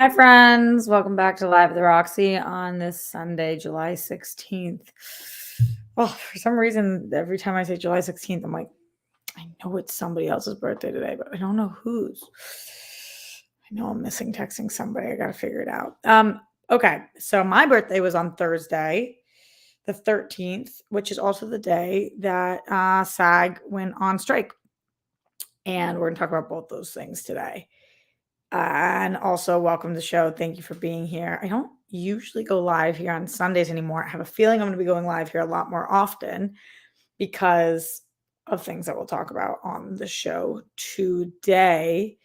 Hi, friends. Welcome back to Live at the Roxy on this Sunday, July 16th. Oh, for some reason, every time I say July 16th, I'm like, I know it's somebody else's birthday today, but I don't know whose. I know I'm missing texting somebody. I got to figure it out. Okay, so my birthday was on Thursday, the 13th, which is also the day that SAG went on strike. And we're going to talk about both those things today. And also, welcome to the show. Thank you for being here. I don't usually go live here on Sundays anymore. I have a feeling I'm going to be going live here a lot more often because of things that we'll talk about on the show today.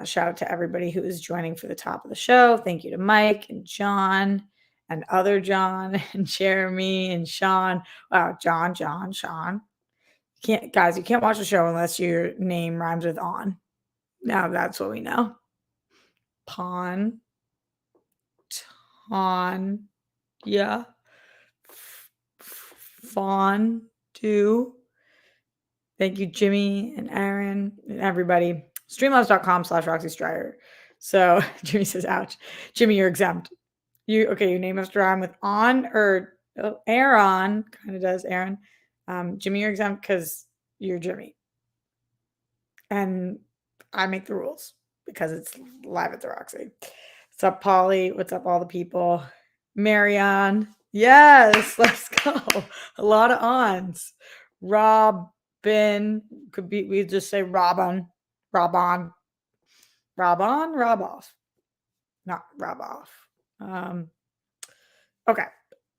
Shout out to everybody who is joining for the top of the show. Thank you to Mike and John and other John and Jeremy and Sean. Wow, John, Sean. You can't watch the show unless your name rhymes with on. Now that's what we know. Pawn, Ton, yeah, Fawn, do. Thank you, Jimmy and Aaron and everybody. Streamlabs.com/Roxy Strider. So Jimmy says, ouch. Jimmy, you're exempt. Your name has to rhyme with on or Aaron, kind of does, Aaron. Jimmy, you're exempt because you're Jimmy. And I make the rules because it's Live at the Roxy. What's up, Polly? What's up, all the people? Marianne. Yes, let's go. A lot of ons. Robin. We just say Robin. Rob off. Not Rob off. Okay,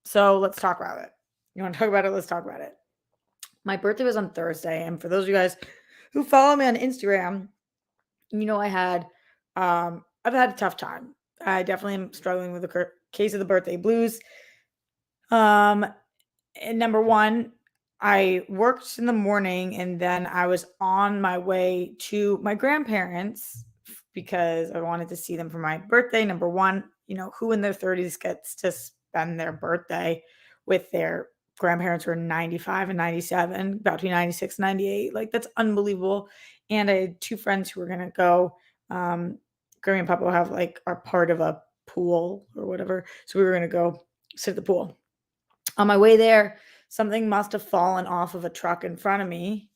so let's talk about it. You want to talk about it? Let's talk about it. My birthday was on Thursday, and for those of you guys who follow me on Instagram, I've had a tough time. I definitely am struggling with the case of the birthday blues. And number one, I worked in the morning and then I was on my way to my grandparents because I wanted to see them for my birthday. Number one, who in their 30s gets to spend their birthday with their grandparents who are 95 and 97, about to be 96, 98. Like, that's unbelievable. And I had two friends who were going to go. Grammy and Papa have are part of a pool or whatever. So we were going to go sit at the pool. On my way there, something must have fallen off of a truck in front of me,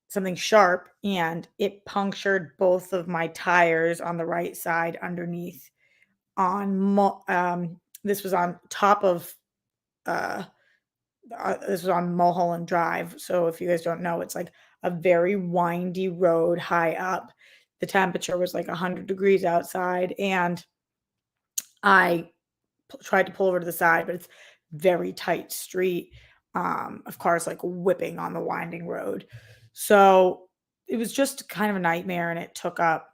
something sharp, and it punctured both of my tires on the right side underneath. This was on top of this was on Mulholland Drive. So if you guys don't know, it's like a very windy road high up. The temperature was like 100 degrees outside, and I tried to pull over to the side, but it's very tight street of cars whipping on the winding road. So it was just kind of a nightmare, and it took up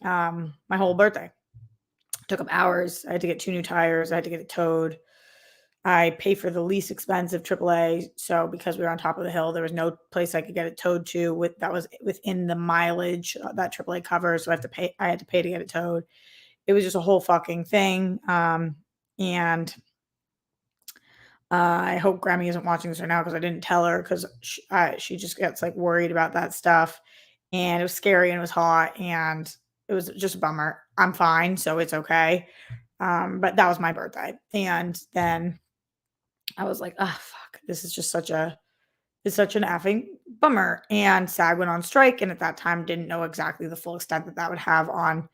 my whole birthday. It took up hours. I had to get 2 new tires. I had to get it towed. I pay for the least expensive AAA. So because we were on top of the hill, there was no place I could get it towed to that was within the mileage that AAA covers. So I had to pay to get it towed. It was just a whole fucking thing. And I hope Grammy isn't watching this right now because I didn't tell her because she just gets worried about that stuff. And it was scary and it was hot and it was just a bummer. I'm fine, so it's okay. But that was my birthday. And then I was like, oh, fuck, this is just such an effing bummer. And SAG went on strike. And at that time, didn't know exactly the full extent that would have on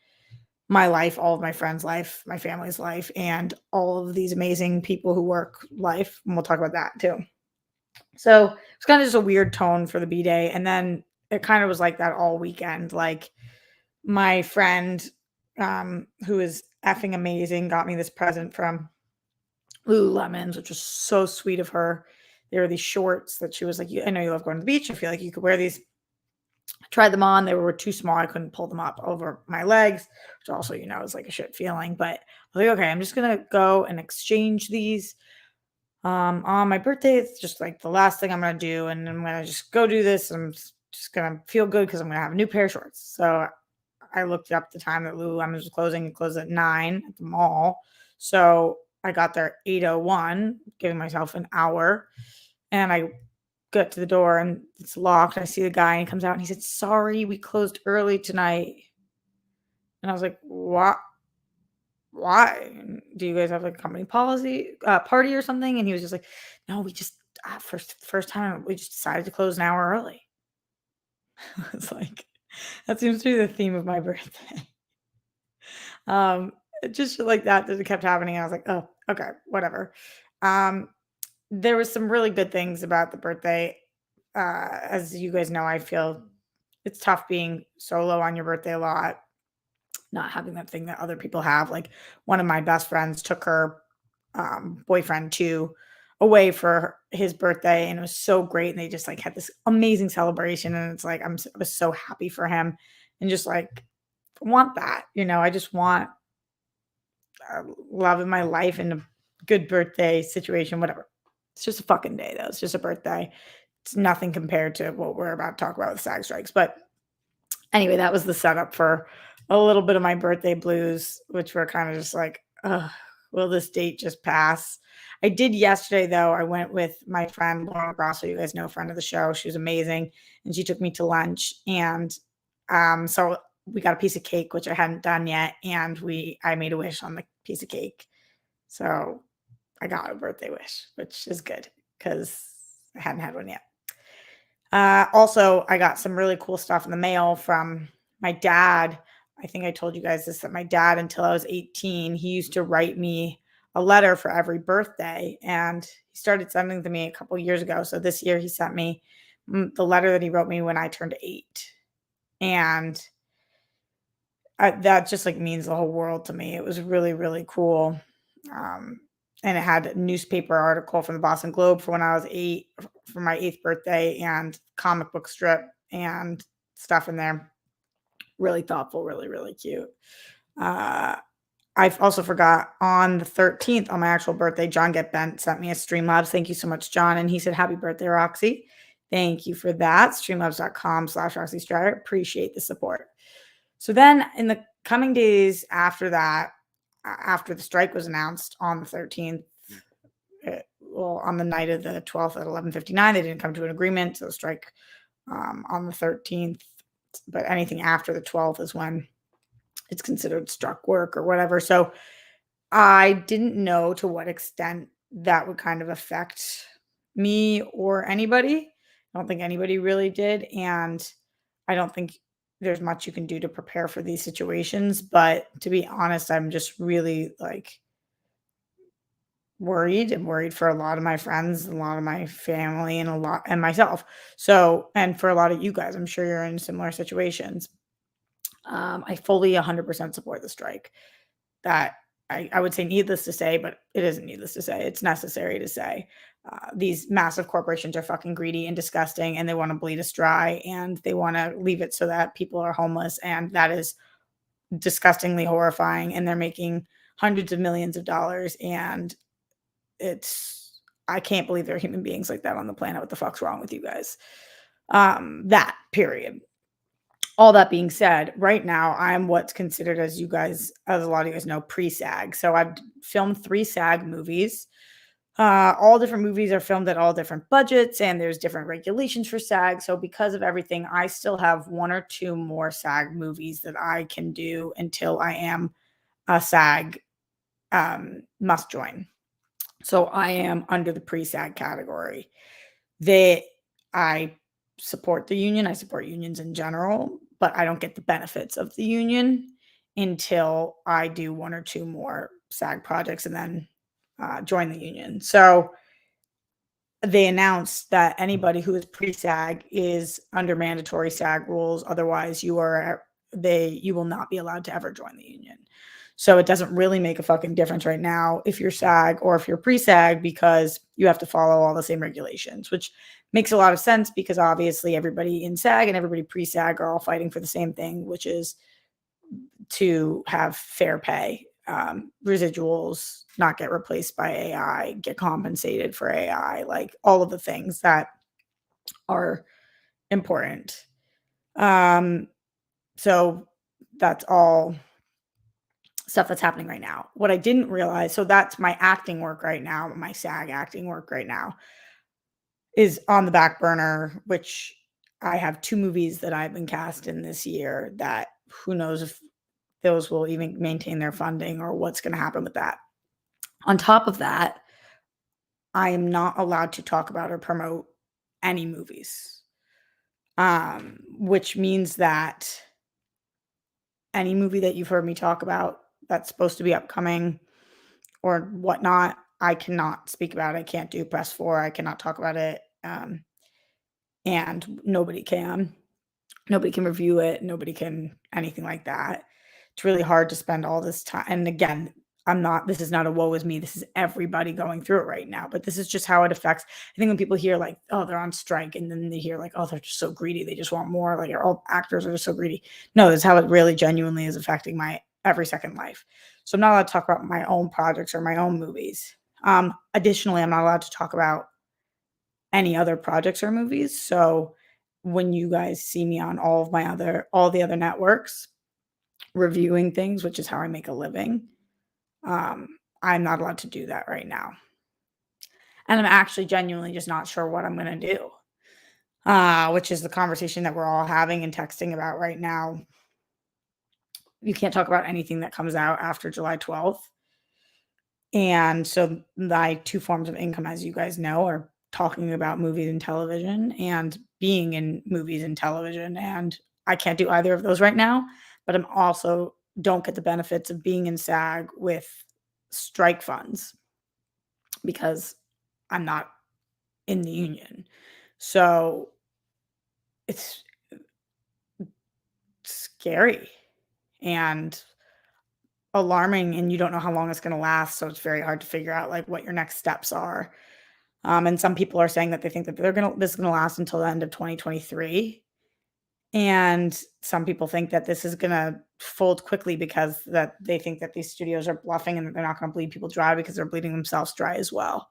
my life, all of my friends' life, my family's life, and all of these amazing people who work life. And we'll talk about that too. So it's kind of just a weird tone for the B-Day. And then it kind of was like that all weekend. Like, my friend, who is effing amazing, got me this present from Lululemons, which was so sweet of her. They were these shorts that she was like, I know you love going to the beach. I feel like you could wear these. I tried them on. They were too small. I couldn't pull them up over my legs, which also, is like a shit feeling. But I was like, okay, I'm just going to go and exchange these on my birthday. It's just like the last thing I'm going to do. And I'm going to just go do this. I'm just going to feel good because I'm going to have a new pair of shorts. So I looked up the time that Lululemon was closing. It closed at 9 at the mall. So I got there 8:01, giving myself an hour. And I get to the door and it's locked. I see the guy and he comes out and he said, sorry, we closed early tonight. And I was like, what? "Why? Do you guys have, like, a company policy party or something?" And he was just like, "No, we just, first time, we just decided to close an hour early." It's like, that seems to be the theme of my birthday. Um, just shit like that that kept happening. I was like, "Oh, okay, whatever." Um, there was some really good things about the birthday. As you guys know, I feel it's tough being solo on your birthday a lot, not having that thing that other people have. Like, one of my best friends took her boyfriend to away for his birthday, and it was so great. And they just like had this amazing celebration, and it's like I was so happy for him, and just like want that, I just want love in my life and a good birthday situation, whatever. It's just a fucking day, though. It's just a birthday. It's nothing compared to what we're about to talk about with SAG strikes. But anyway, that was the setup for a little bit of my birthday blues, which were kind of just like, ugh, will this date just pass? I did yesterday, though. I went with my friend Laura Grosso. You guys know, friend of the show. She was amazing, and she took me to lunch. And so we got a piece of cake, which I hadn't done yet, and I made a wish on the piece of cake. So I got a birthday wish, which is good because I hadn't had one yet. Also, I got some really cool stuff in the mail from my dad. I think I told you guys this, that my dad, until I was 18, he used to write me a letter for every birthday. And he started sending them to me a couple years ago. So this year he sent me the letter that he wrote me when I turned 8. And that just like means the whole world to me. It was really, really cool. Um, and it had a newspaper article from the Boston Globe for when I was 8, for my 8th birthday, and comic book strip and stuff in there. Really thoughtful, really, really cute. Uh, I also forgot, on the 13th, on my actual birthday, John Get Bent sent me a Streamlabs. Thank you so much, John. And he said, "Happy birthday, Roxy." Thank you for that. Streamlabs.com/Roxy Strider. Appreciate the support. So then in the coming days after that, after the strike was announced on the 13th, well, on the night of the 12th at 11:59, they didn't come to an agreement. So the strike on the 13th, but anything after the 12th is when it's considered struck work or whatever. So I didn't know to what extent that would kind of affect me or anybody. I don't think anybody really did. And I don't think there's much you can do to prepare for these situations. But to be honest, I'm just really like worried and worried for a lot of my friends, a lot of my family, and a lot and myself. So, and for a lot of you guys, I'm sure you're in similar situations. I fully 100% support the strike. That I would say needless to say, but it isn't needless to say. It's necessary to say. These massive corporations are fucking greedy and disgusting, and they want to bleed us dry, and they want to leave it so that people are homeless, and that is disgustingly horrifying. And they're making hundreds of millions of dollars, and I can't believe there are human beings like that on the planet. What the fuck's wrong with you guys? That period. All that being said, right now I'm what's considered, as a lot of you guys know, pre-SAG. So I've filmed 3 SAG movies. All different movies are filmed at all different budgets, and there's different regulations for SAG. So because of everything, I still have 1 or 2 more SAG movies that I can do until I am a SAG must join. So I am under the pre-SAG category. They I support the union, I support unions in general, but I don't get the benefits of the union until I do 1 or 2 more SAG projects and then, join the union. So they announced that anybody who is pre-SAG is under mandatory SAG rules. Otherwise, you will not be allowed to ever join the union. So it doesn't really make a fucking difference right now if you're SAG or if you're pre-SAG, because you have to follow all the same regulations, which makes a lot of sense because obviously everybody in SAG and everybody pre-SAG are all fighting for the same thing, which is to have fair pay, residuals, not get replaced by AI, get compensated for AI, like all of the things that are important. Um, so that's all stuff that's happening right now. What I didn't realize, so that's my acting work right now, my SAG acting work right now is on the back burner, which I have 2 movies that I've been cast in this year that who knows if those will even maintain their funding or what's gonna happen with that. On top of that, I am not allowed to talk about or promote any movies, which means that any movie that you've heard me talk about that's supposed to be upcoming or whatnot, I cannot speak about it. I can't do press for. I cannot talk about it, and nobody can. Nobody can review it, nobody can anything like that. It's really hard to spend all this time, and again, this is not a woe is me, this is everybody going through it right now, but this is just how it affects. I think when people hear like, "Oh, they're on strike," and then they hear like, "Oh, they're just so greedy, they just want more," like, all actors are just so greedy. No, that's how it really genuinely is affecting my every second life. So I'm not allowed to talk about my own projects or my own movies. Additionally, I'm not allowed to talk about any other projects or movies. So when you guys see me on all the other networks reviewing things, which is how I make a living, I'm not allowed to do that right now. And I'm actually genuinely just not sure what I'm gonna do. Which is the conversation that we're all having and texting about right now. You can't talk about anything that comes out after July 12th. And so my 2 forms of income, as you guys know, are talking about movies and television and being in movies and television, and I can't do either of those right now, but I'm also don't get the benefits of being in SAG with strike funds because I'm not in the union. So it's scary and alarming, and you don't know how long it's gonna last, so it's very hard to figure out, like, what your next steps are. And some people are saying that they think that this is gonna last until the end of 2023, and some people think that this is gonna fold quickly because that they think that these studios are bluffing and that they're not gonna bleed people dry because they're bleeding themselves dry as well.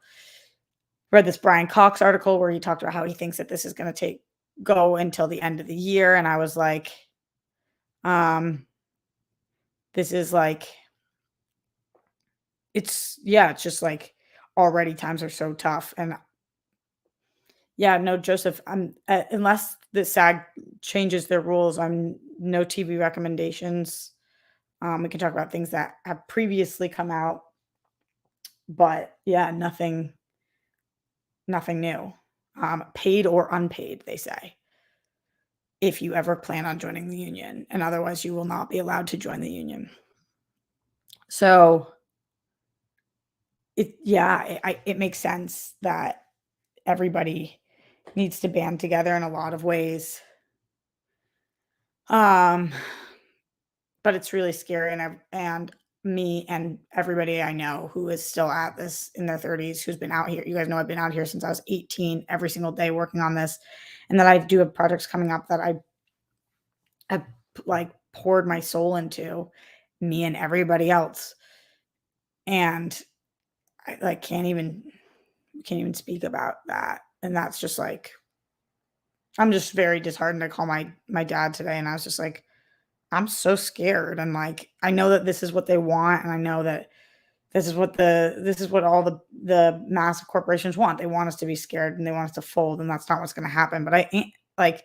Read this Brian Cox article where he talked about how he thinks that this is gonna take go until the end of the year, and I was like, um, this is like it's just like already times are so tough, and yeah, no, Joseph, unless the SAG changes their rules on no TV recommendations, we can talk about things that have previously come out, but yeah, nothing new. Paid or unpaid, they say, if you ever plan on joining the union, and otherwise you will not be allowed to join the union. So it makes sense that everybody needs to band together in a lot of ways. Um, but it's really scary, and me and everybody I know who is still at this in their 30s, who's been out here. You guys know I've been out here since I was 18, every single day working on this, and that I do have projects coming up that I have like poured my soul into, me and everybody else, and I like can't even speak about that. And that's just like I'm just very disheartened. I call my dad today, and I was just like, I'm so scared, and, like, I know that this is what they want, and I know that this is what all the massive corporations want. They want us to be scared, and they want us to fold, and that's not what's gonna happen, but I ain't like,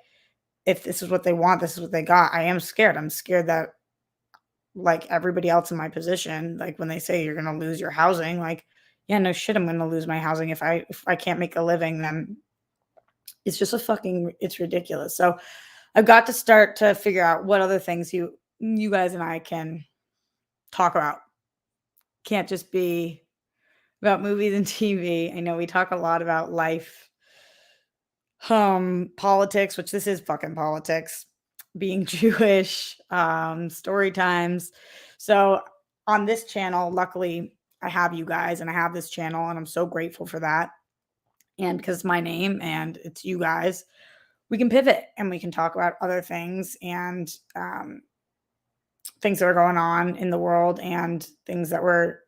if this is what they want, this is what they got. I am scared. I'm scared that, like, everybody else in my position, like, when they say you're gonna lose your housing, like, yeah, no shit, I'm gonna lose my housing. If I can't make a living, then it's just it's ridiculous. So, I've got to start to figure out what other things you guys and I can talk about. Can't just be about movies and TV. I know we talk a lot about life, politics, which this is fucking politics, being Jewish, story times. So on this channel, luckily I have you guys and I have this channel and I'm so grateful for that. And because it's my name and it's you guys, we can pivot and we can talk about other things and things that are going on in the world and things that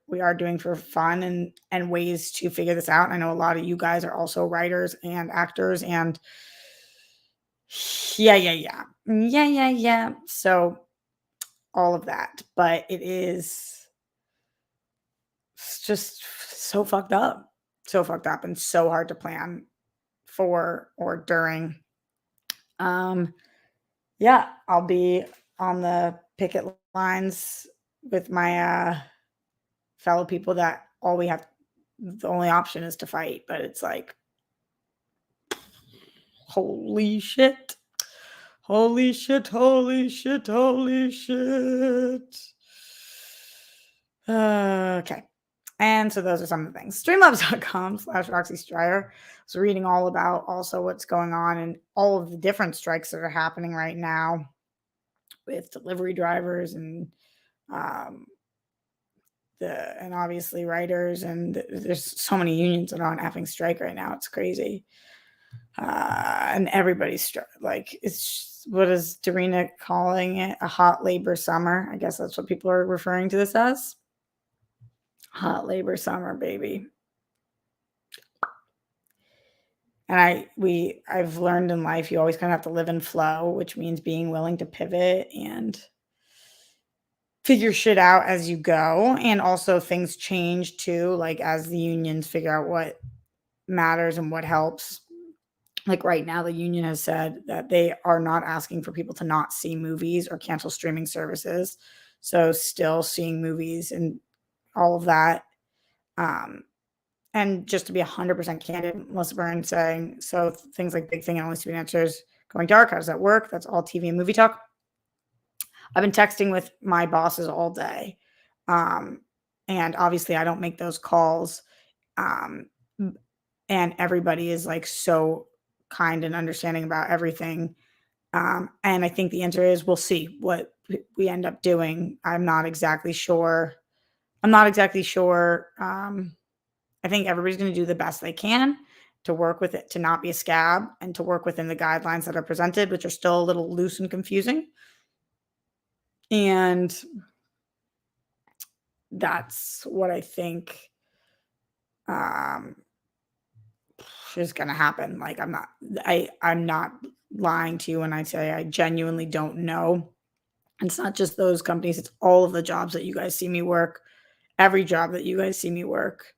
we are doing for fun and ways to figure this out. I know a lot of you guys are also writers and actors and yeah. So all of that, but it's just so fucked up and so hard to plan for or during. Um, yeah, I'll be on the picket lines with my fellow people that the only option is to fight, but it's like, holy shit. Holy shit, holy shit, holy shit. Okay. And so those are some of the things. Streamlabs.com/Roxy Stryer. So reading all about also what's going on and all of the different strikes that are happening right now with delivery drivers and um, and obviously writers, and there's so many unions that are on effing strike right now. It's crazy. And everybody's like, it's, what is Darina calling it? A hot labor summer. I guess that's what people are referring to this as. Hot labor summer, baby. And I've learned in life, you always kind of have to live in flow, which means being willing to pivot and figure shit out as you go. And also things change too, like as the unions figure out what matters and what helps. Like right now, the union has said that they are not asking for people to not see movies or cancel streaming services. So still seeing movies and all of that. And just to be 100% candid, Melissa Burns saying, so things like Big Thing and Only Stupid Answers Going Dark, how does that work? That's all TV and movie talk. I've been texting with my bosses all day. And obviously I don't make those calls. And everybody is like so kind and understanding about everything. And I think the answer is we'll see what we end up doing. I'm not exactly sure. I think everybody's going to do the best they can to work with it, to not be a scab, and to work within the guidelines that are presented, which are still a little loose and confusing. And that's what I think is going to happen. Like I'm not lying to you when I say I genuinely don't know. It's not just those companies, it's all of the jobs that you guys see me work, every job that you guys see me work.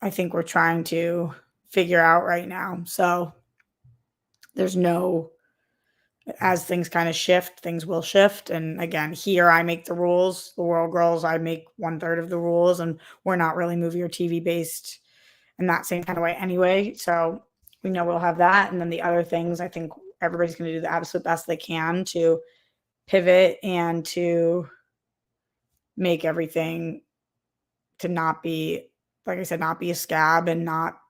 I think we're trying to figure out right now. So as things kind of shift, things will shift. And again, here I make the rules. The World Girls, I make 1/3 of the rules, and we're not really movie or TV based in that same kind of way anyway. So we know we'll have that. And then the other things, I think everybody's going to do the absolute best they can to pivot and to make everything to not be, like I said, not be a scab and not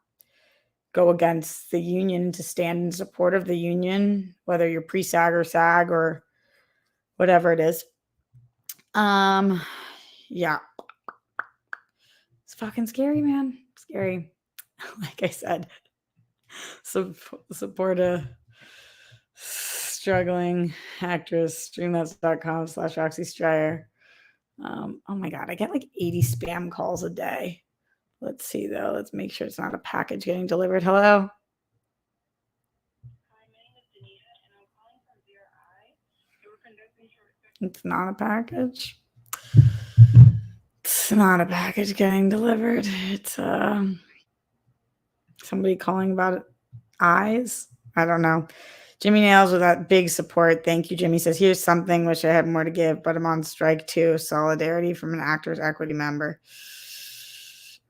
go against the union, to stand in support of the union, whether you're pre-SAG or SAG or whatever it is. Yeah. It's fucking scary, man. Scary. Like I said, support a struggling actress. Streamlabs.com/Roxy Stryer. Oh my God, I get like 80 spam calls a day. Let's see though. Let's make sure it's not a package getting delivered. Hello? It's not a package. It's not a package getting delivered. It's somebody calling about eyes. I don't know. Jimmy Nails with that big support. Thank you, Jimmy. Says, here's something. Wish I had more to give, but I'm on strike too. Solidarity from an Actors Equity member.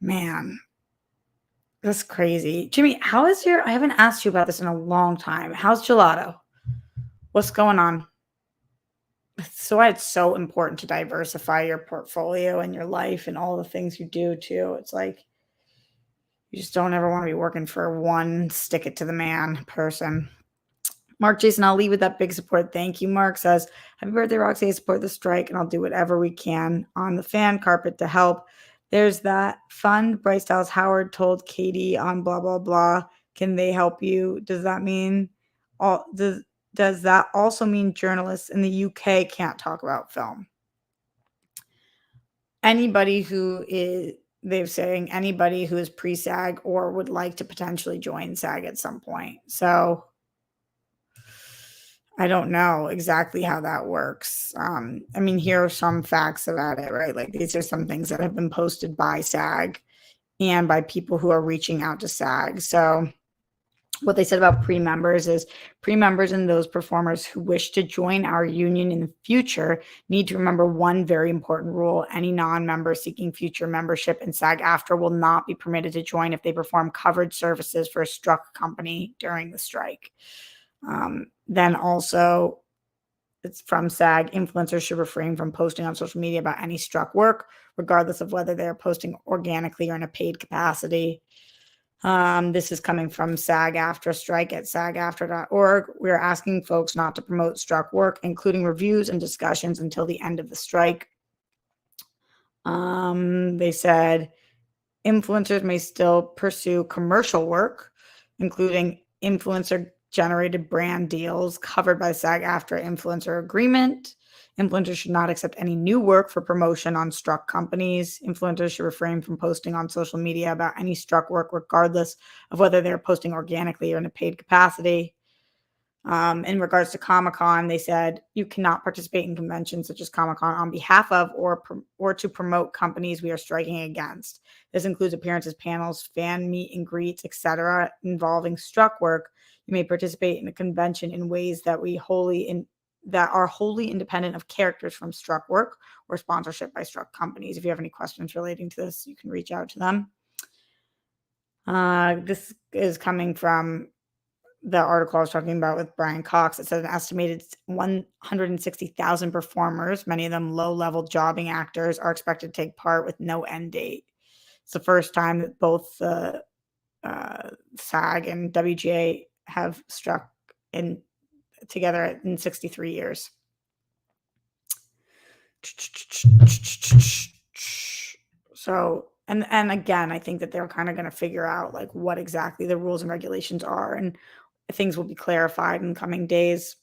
Man, that's crazy. Jimmy, I haven't asked you about this in a long time. How's gelato? What's going on? It's so important to diversify your portfolio and your life and all the things you do too. It's like, you just don't ever want to be working for one stick it to the man person. Mark Jason, I'll leave with that big support. Thank you. Mark says, happy birthday, Roxy. I support the strike and I'll do whatever we can on the fan carpet to help. There's that fund Bryce Dallas Howard told Katie on blah, blah, blah. Can they help you? Does that mean does that also mean journalists in the UK can't talk about film? Anybody who is, they're saying anybody who is pre-SAG or would like to potentially join SAG at some point. So I don't know exactly how that works. I mean, here are some facts about it, right? Like these are some things that have been posted by SAG and by people who are reaching out to SAG. So What they said about pre-members is pre-members and those performers who wish to join our union in the future need to remember one very important rule. Any non-member seeking future membership in SAG-AFTRA will not be permitted to join if they perform coverage services for a struck company during the strike. Then also, it's from SAG, influencers should refrain from posting on social media about any struck work, regardless of whether they're posting organically or in a paid capacity. This is coming from SAG-AFTRA strike at sagaftra.org. We're asking folks not to promote struck work, including reviews and discussions, until the end of the strike. They said influencers may still pursue commercial work, including influencer generated brand deals covered by SAG-AFTRA influencer agreement. Influencers should not accept any new work for promotion on struck companies. Influencers should refrain from posting on social media about any struck work, regardless of whether they're posting organically or in a paid capacity. In regards to Comic-Con, they said you cannot participate in conventions such as Comic-Con on behalf of or to promote companies we are striking against. This includes appearances, panels, fan meet and greets, etc., involving struck work. You may participate in a convention in ways that are wholly independent of characters from struck work or sponsorship by struck companies. If you have any questions relating to this, you can reach out to them. This is coming from the article I was talking about with Brian Cox. It said an estimated 160,000 performers, many of them low-level jobbing actors, are expected to take part with no end date. It's the first time that both the SAG and WGA have struck together in 63 years. So, and again, I think that they're kind of going to figure out like what exactly the rules and regulations are, and things will be clarified in coming days.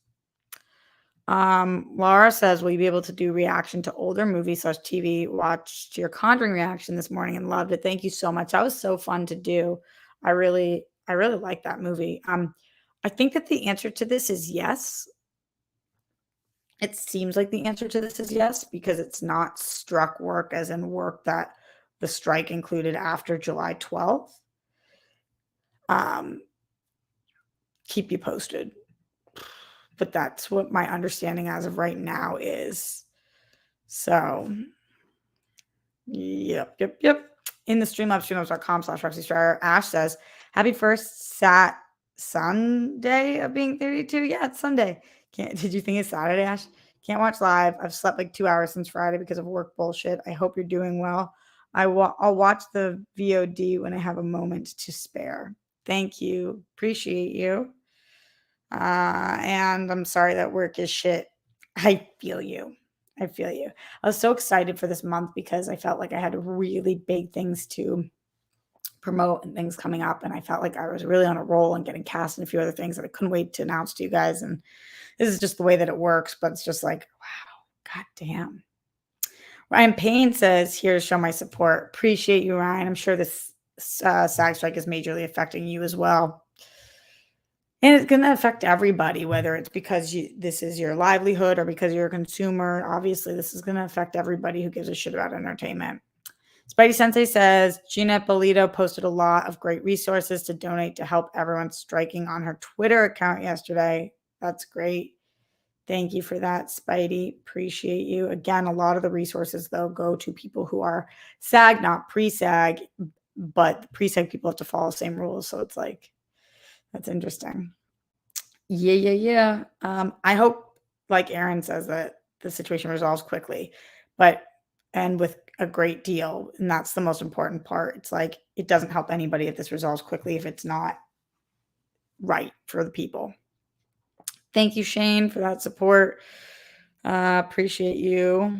Laura says, will you be able to do reaction to older movies / TV? Watched your Conjuring reaction this morning and loved it. Thank you so much. That was so fun to do. I really like that movie. I think that the answer to this is yes. It seems like the answer to this is yes, because it's not struck work as in work that the strike included after July 12th. Keep you posted. But that's what my understanding as of right now is. So, yep. In the streamlabs.com/RoxyStrider, Ash says, happy first Sunday of being 32. Yeah, it's Sunday. Did you think it's Saturday, Ash? Can't watch live. I've slept like 2 hours since Friday because of work bullshit. I hope you're doing well. I'll watch the VOD when I have a moment to spare. Thank you. Appreciate you. And I'm sorry that work is shit. I feel you. I was so excited for this month because I felt like I had really big things to promote and things coming up. And I felt like I was really on a roll and getting cast in a few other things that I couldn't wait to announce to you guys. And this is just the way that it works. But it's just like, wow, god damn. Ryan Payne says, here to show my support. Appreciate you, Ryan. I'm sure this SAG strike is majorly affecting you as well. And it's going to affect everybody, whether it's because this is your livelihood or because you're a consumer. Obviously, this is going to affect everybody who gives a shit about entertainment. Spidey Sensei says, Gina Polito posted a lot of great resources to donate to help everyone striking on her Twitter account yesterday. That's great. Thank you for that, Spidey. Appreciate you. Again, a lot of the resources, though, go to people who are SAG, not pre-SAG, but pre-SAG people have to follow the same rules. So it's like, that's interesting. Yeah. I hope, like Aaron says, that the situation resolves quickly, and with a great deal. And that's the most important part. It's like, it doesn't help anybody if this resolves quickly if it's not right for the people. Thank you, Shane, for that support. Appreciate you.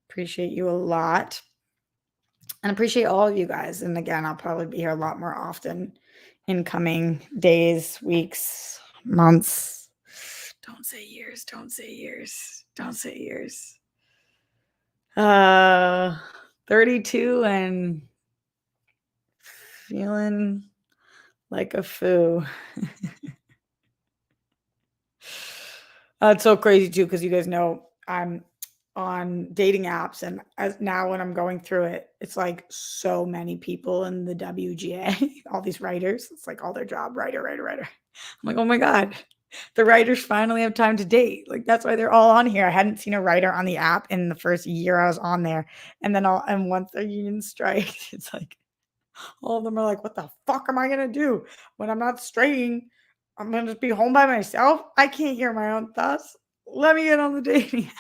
Appreciate you a lot. And appreciate all of you guys. And again, I'll probably be here a lot more often in coming days, weeks, months. Don't say years. 32 and feeling like a foo. It's so crazy too, because you guys know I'm on dating apps, and as now when I'm going through it, it's like so many people in the WGA, all these writers. It's like all their job, writer, writer, writer. I'm like, oh my God, the writers finally have time to date. Like that's why they're all on here. I hadn't seen a writer on the app in the first year I was on there. And then once their union strikes, it's like all of them are like, what the fuck am I gonna do when I'm not striking? I'm gonna just be home by myself. I can't hear my own thoughts. Let me get on the dating app.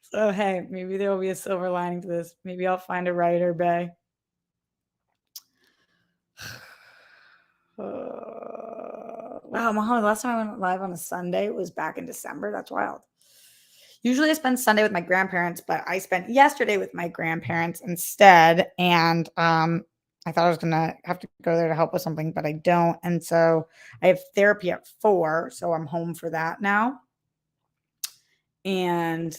So hey, maybe there will be a silver lining to this. Maybe I'll find a writer, bae. Wow, Muhammad, last time I went live on a Sunday was back in December. That's wild. Usually I spend Sunday with my grandparents, but I spent yesterday with my grandparents instead. And I thought I was gonna have to go there to help with something, but I don't. And so I have therapy at 4, so I'm home for that now. And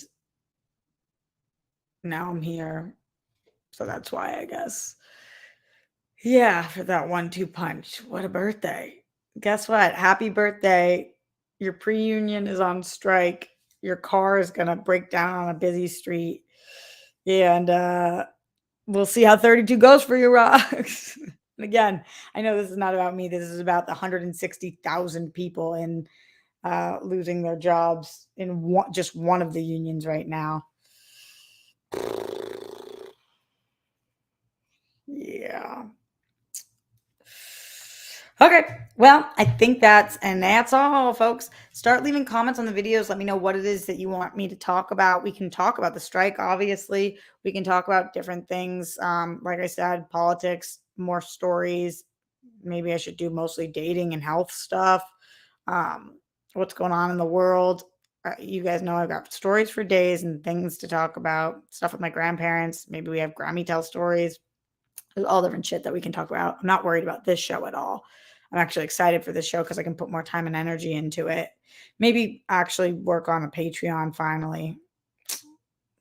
now I'm here. So that's why I guess. Yeah, for that 1-2 punch. What a birthday. Guess what? Happy birthday. Your pre-union is on strike. Your car is gonna break down on a busy street. And we'll see how 32 goes for you, Rocks. And again, I know this is not about me. This is about the 160,000 people in losing their jobs in just one of the unions right now. Yeah. Okay, well, I think that's all, folks. Start leaving comments on the videos. Let me know what it is that you want me to talk about. We can talk about the strike, obviously. We can talk about different things. Like I said, politics, more stories. Maybe I should do mostly dating and health stuff. What's going on in the world. You guys know I've got stories for days and things to talk about. Stuff with my grandparents. Maybe we have Grammy tell stories. There's all different shit that we can talk about. I'm not worried about this show at all. I'm actually excited for this show because I can put more time and energy into it. Maybe actually work on a Patreon finally.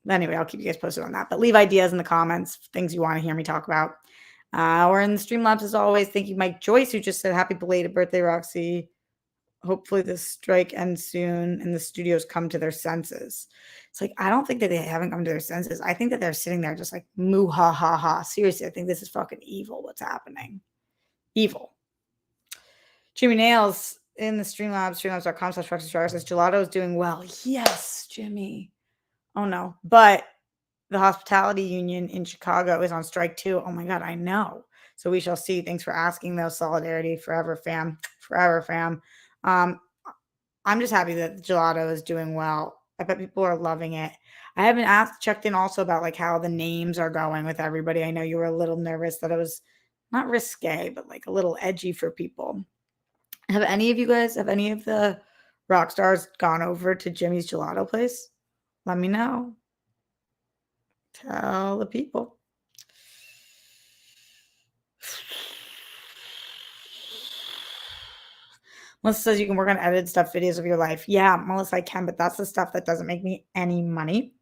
Anyway, I'll keep you guys posted on that. But leave ideas in the comments, things you want to hear me talk about. We're in the Streamlabs as always. Thank you, Mike Joyce, who just said happy belated birthday, Roxy. Hopefully the strike ends soon and the studios come to their senses. It's like, I don't think that they haven't come to their senses. I think that they're sitting there just like, moo ha ha ha. Seriously, I think this is fucking evil what's happening. Evil. Jimmy Nails in the Streamlabs, streamlabs.com/Roxy says Gelato is doing well. Yes, Jimmy. Oh no. But the hospitality union in Chicago is on strike too. Oh my God, I know. So we shall see. Thanks for asking though. Solidarity forever, fam. Forever, fam. I'm just happy that Gelato is doing well. I bet people are loving it. I haven't checked in also about like how the names are going with everybody. I know you were a little nervous that it was not risque, but like a little edgy for people. Have any of the rock stars gone over to Jimmy's Gelato place? Let me know. Tell the people. Melissa says you can work on edited stuff, videos of your life. Yeah, Melissa, I can, but that's the stuff that doesn't make me any money.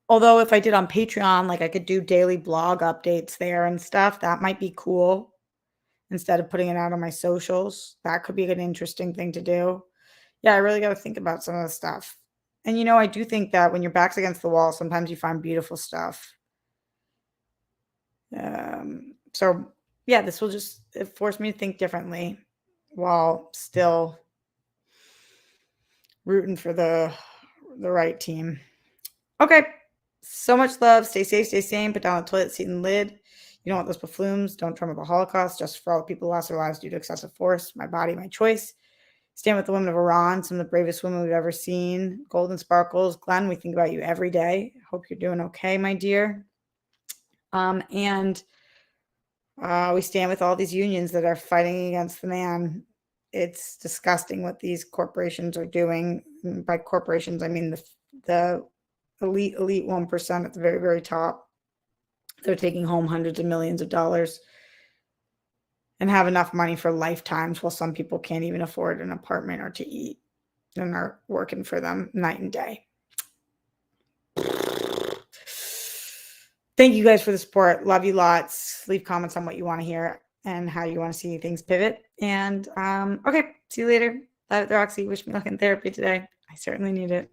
Although if I did on Patreon, like I could do daily blog updates there and stuff, that might be cool. Instead of putting it out on my socials, that could be an interesting thing to do. Yeah, I really got to think about some of the stuff. And I do think that when your back's against the wall, sometimes you find beautiful stuff. So yeah, this will just force me to think differently while still rooting for the right team. Okay. So much love. Stay safe, stay sane. Put down the toilet seat and lid. You don't want those buffoons. Don't tremble the Holocaust. Just for all the people who lost their lives due to excessive force. My body, my choice. Stand with the women of Iran, some of the bravest women we've ever seen. Golden sparkles. Glenn, we think about you every day. Hope you're doing okay, my dear. And we stand with all these unions that are fighting against the man. It's disgusting what these corporations are doing. And by corporations, I mean the elite 1% at the very, very top. They're taking home hundreds of millions of dollars and have enough money for lifetimes while some people can't even afford an apartment or to eat and are working for them night and day. Thank you guys for the support. Love you lots. Leave comments on what you want to hear and how you want to see things pivot. And okay, see you later. Bye, Roxy. Wish me luck in therapy today. I certainly need it.